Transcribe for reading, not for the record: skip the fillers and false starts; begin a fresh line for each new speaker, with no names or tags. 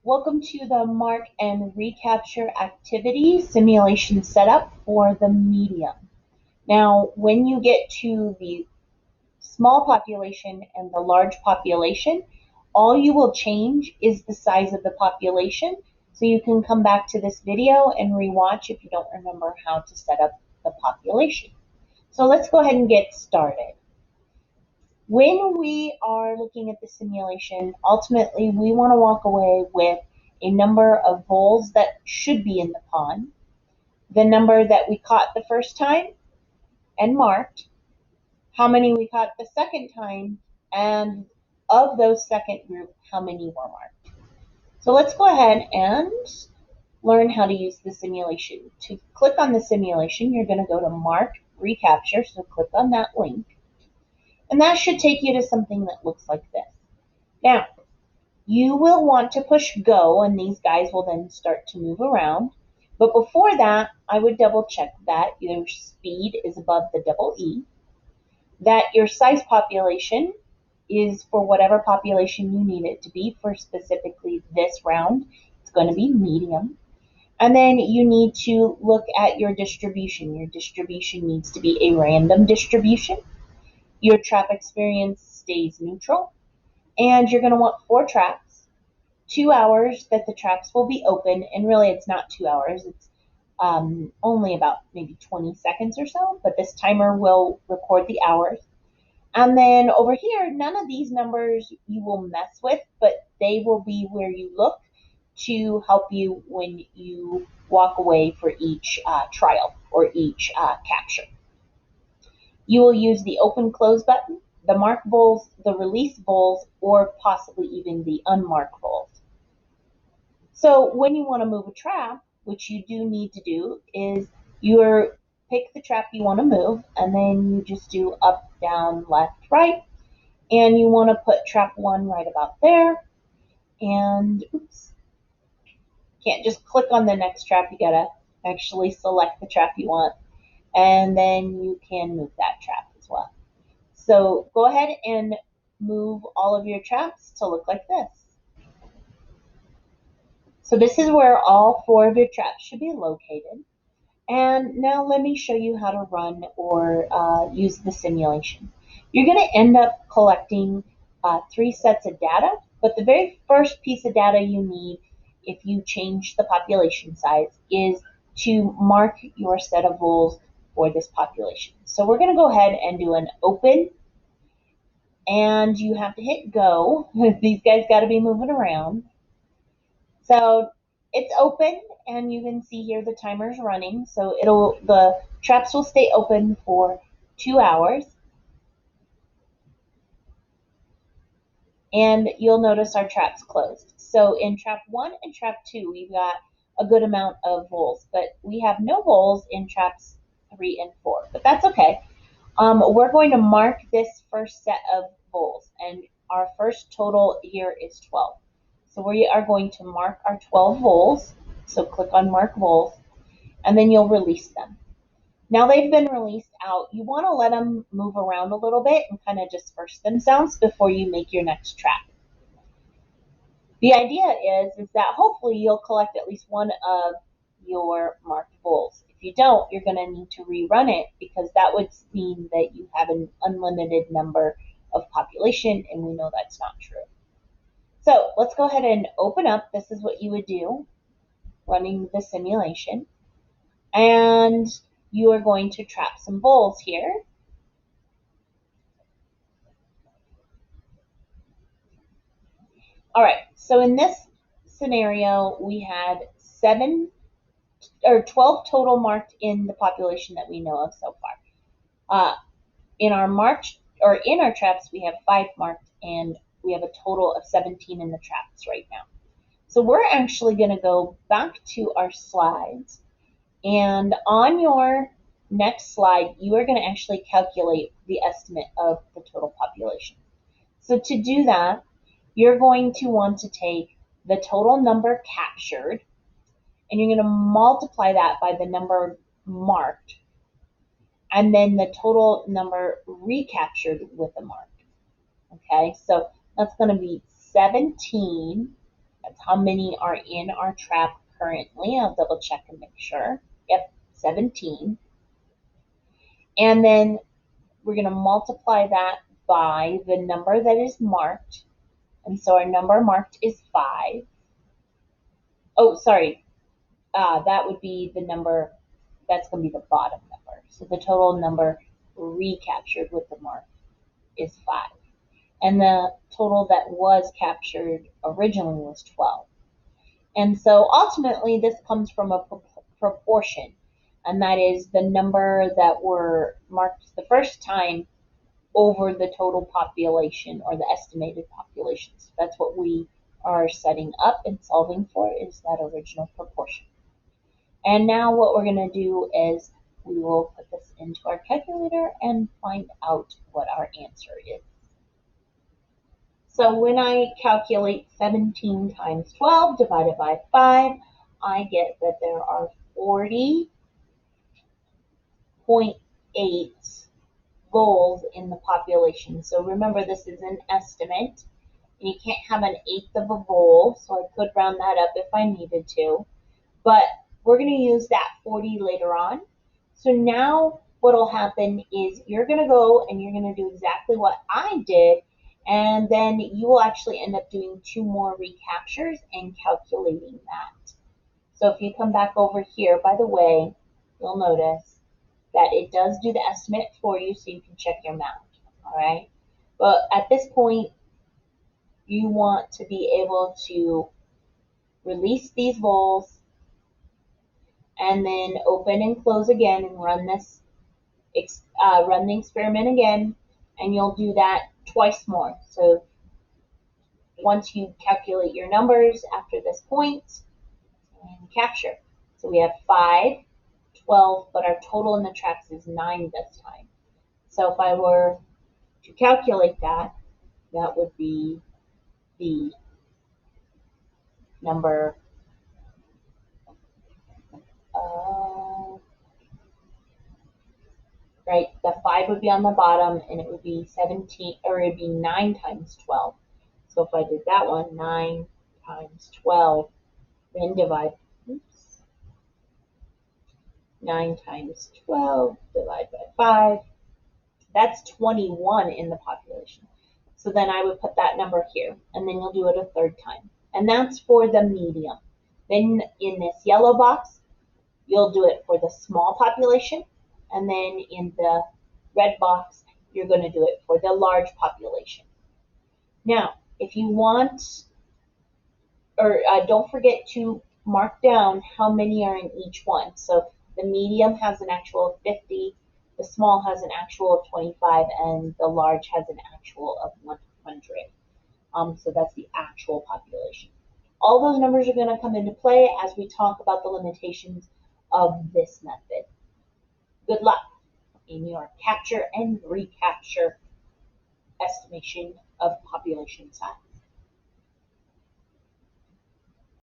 Welcome to the Mark and Recapture activity simulation setup for the medium. Now, when you get to the small population and the large population, all you will change is the size of the population. So you can come back to this video and rewatch if you don't remember how to set up the population. So let's go ahead and get started. When we are looking at the simulation, ultimately we want to walk away with a number of voles that should be in the pond, the number that we caught the first time and marked, how many we caught the second time, and of those second group, how many were marked. So let's go ahead and learn how to use the simulation. To click on the simulation, you're going to go to Mark Recapture, so click on that link, and that should take you to something that looks like this. Now, you will want to push go, and these guys will then start to move around. But before that, I would double check that your speed is above the double E, that your size population is for whatever population you need it to be for specifically this round. It's going to be medium. And then you need to look at your distribution. Your distribution needs to be a random distribution. Your trap experience stays neutral. And you're going to want 4 traps, 2 hours that the traps will be open, and really it's not 2 hours, it's only about maybe 20 seconds or so, but this timer will record the hours. And then over here, none of these numbers you will mess with, but they will be where you look to help you when you walk away for each trial or each capture. You will use the open close button, the mark bowls, the release bowls, or possibly even the unmarked bowls. So when you want to move a trap, which you do need to do, is you pick the trap you want to move, and then you just do up, down, left, right, and you want to put trap 1 right about there, and oops, can't just click on the next trap, you gotta actually select the trap you want, and then you can move that trap as well. So go ahead and move all of your traps to look like this. So this is where all 4 of your traps should be located. And now let me show you how to run or use the simulation. You're going to end up collecting 3 sets of data, but the very first piece of data you need if you change the population size is to mark your set of voles for this population. So we're going to go ahead and do an open, and you have to hit go. These guys got to be moving around. So it's open, and you can see here the timer's running. So the traps will stay open for 2 hours. And you'll notice our traps closed. So in trap 1 and trap 2, we've got a good amount of voles, but we have no voles in traps 3 and 4, but that's okay. We're going to mark this first set of voles, and our first total here is 12. So we are going to mark our 12 voles. So click on mark voles, and then you'll release them. Now they've been released out, you want to let them move around a little bit and kind of disperse themselves before you make your next trap. The idea is that hopefully you'll collect at least one of your marked voles. If you don't, you're going to need to rerun it, because that would mean that you have an unlimited number of population, and we know that's not true. So let's go ahead and open up. This is what you would do running the simulation. And you are going to trap some voles here. All right, so in this scenario, we had 12 total marked in the population that we know of so far. In our traps, we have 5 marked, and we have a total of 17 in the traps right now. So we're actually going to go back to our slides, and on your next slide, you are going to actually calculate the estimate of the total population. So to do that, you're going to want to take the total number captured, and you're going to multiply that by the number marked, and then the total number recaptured with the mark. Okay, so that's going to be 17 That's how many are in our trap currently. I'll double check and make sure. Yep, 17. And then we're going to multiply that by the number that is marked. And so our number marked is 5. Oh, sorry. That would be the number, that's going to be the bottom number. So the total number recaptured with the mark is 5. And the total that was captured originally was 12. And so ultimately, this comes from a proportion, and that is the number that were marked the first time over the total population or the estimated population. So that's what we are setting up and solving for, is that original proportion. And now what we're going to do is we will put this into our calculator and find out what our answer is. So when I calculate 17 times 12 divided by 5, I get that there are 40.8 voles in the population. So remember, this is an estimate, and you can't have an eighth of a vole, so I could round that up if I needed to. But we're going to use that 40 later on. So now what will happen is you're going to go and you're going to do exactly what I did, and then you will actually end up doing 2 more recaptures and calculating that. So if you come back over here, by the way, you'll notice that it does do the estimate for you, so you can check your math, all right? But at this point, you want to be able to release these voles and then open and close again and run this, run the experiment again, and you'll do that twice more. So once you calculate your numbers after this point, and capture. So we have 5, 12, but our total in the tracks is 9 this time. So if I were to calculate that, that would be the number, right, the 5 would be on the bottom, and it would be 17, or it would be 9 times 12. So if I did that one, 9 times 12, then divide, 9 times 12, divide by 5, that's 21 in the population. So then I would put that number here, and then you'll do it a third time. And that's for the medium. Then in this yellow box, you'll do it for the small population, and then in the red box, you're going to do it for the large population. Now, if you want, or don't forget to mark down how many are in each one. So the medium has an actual of 50, the small has an actual of 25, and the large has an actual of 100. So that's the actual population. All those numbers are going to come into play as we talk about the limitations of this method. Good luck in your capture and recapture estimation of population size.